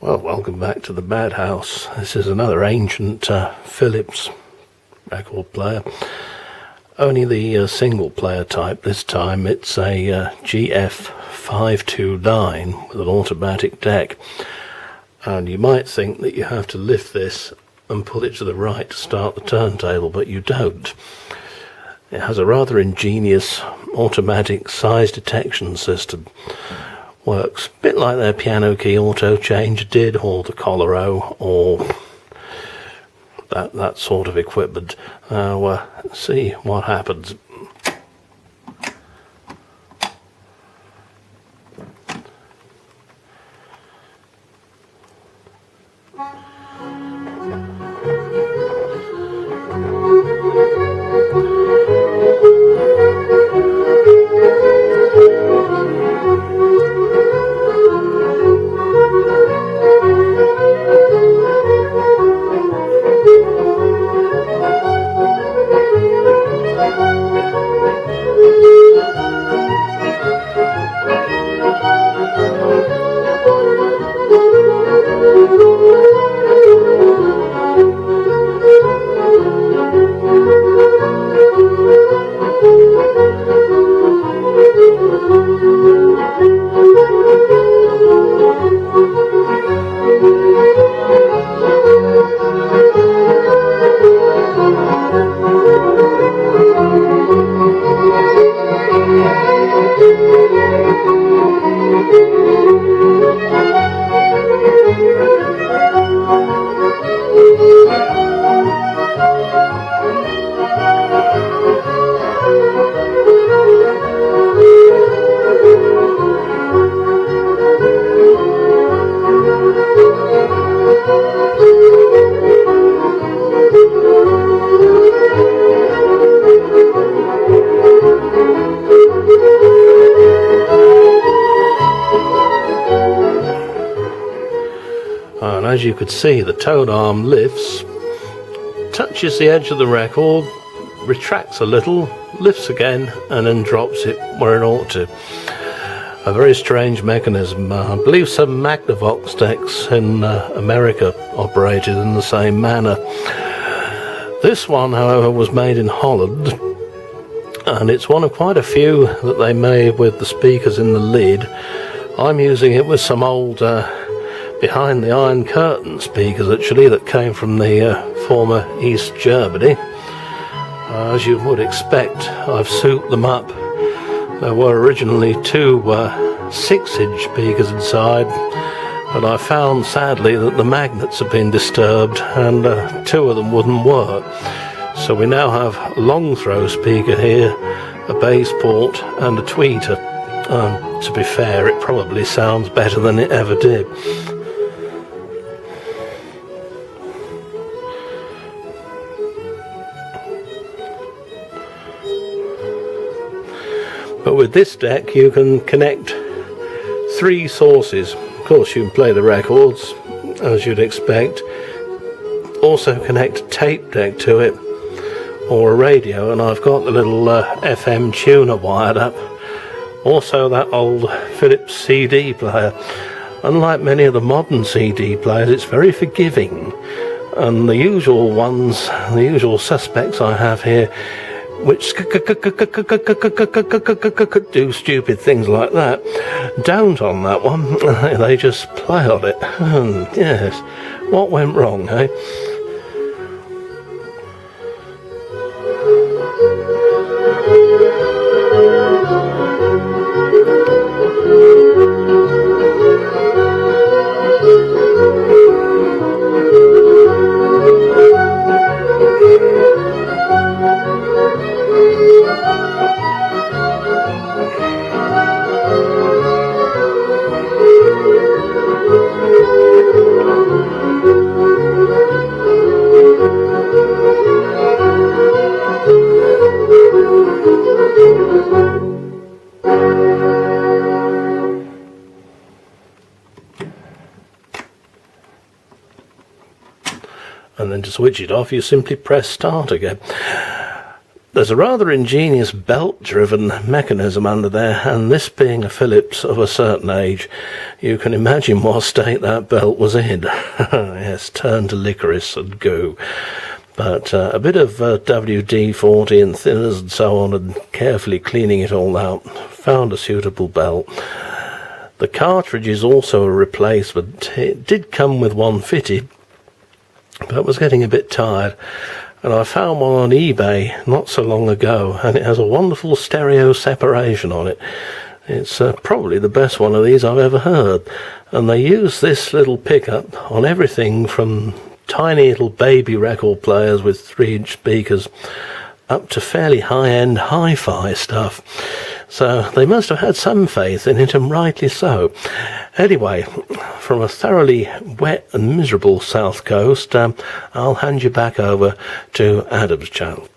Well, welcome back to the Madhouse. This is another ancient Philips record player. Only the single player type this time. It's a GF529 with an automatic deck. And you might think that you have to lift this and pull it to the right to start the turntable, but you don't. It has a rather ingenious automatic size detection system. Works a bit like their piano key auto change did, or the Coloro, or that sort of equipment. See what happens. And as you could see, the tone arm lifts, touches the edge of the record, retracts a little, lifts again, and then drops it where it ought to. A very strange mechanism. I believe some Magnavox decks in America operated in the same manner. This one, however, was made in Holland, and it's one of quite a few that they made with the speakers in the lid. I'm using it with some old behind the Iron Curtain speakers, actually, that came from the former East Germany. As you would expect, I've souped them up. There were originally two 6-inch speakers inside, but I found sadly that the magnets have been disturbed and two of them wouldn't work. So we now have a long throw speaker here, a bass port and a tweeter. To be fair, it probably sounds better than it ever did. But with this deck you can connect 3 sources. Of course you can play the records as you'd expect. Also connect a tape deck to it or a radio, and I've got the little FM tuner wired up. Also that old Philips CD player. Unlike many of the modern CD players, it's very forgiving, and the usual ones, the usual suspects I have here, which do stupid things like that, don't on that one. They just play on it. Yes, what went wrong, eh? And then to switch it off, you simply press start again. There's a rather ingenious belt-driven mechanism under there, and this being a Philips of a certain age, you can imagine what state that belt was in. Yes, turned to licorice and goo. But a bit of WD-40 and thinners and so on, and carefully cleaning it all out, found a suitable belt. The cartridge is also a replacement. It did come with one fitted, but was getting a bit tired. And I found one on eBay not so long ago, and it has a wonderful stereo separation on it. It's probably the best one of these I've ever heard. And they use this little pickup on everything from tiny little baby record players with 3-inch speakers up to fairly high-end hi-fi stuff. So they must have had some faith in it, and rightly so. Anyway, from a thoroughly wet and miserable south coast, I'll hand you back over to Adam's channel.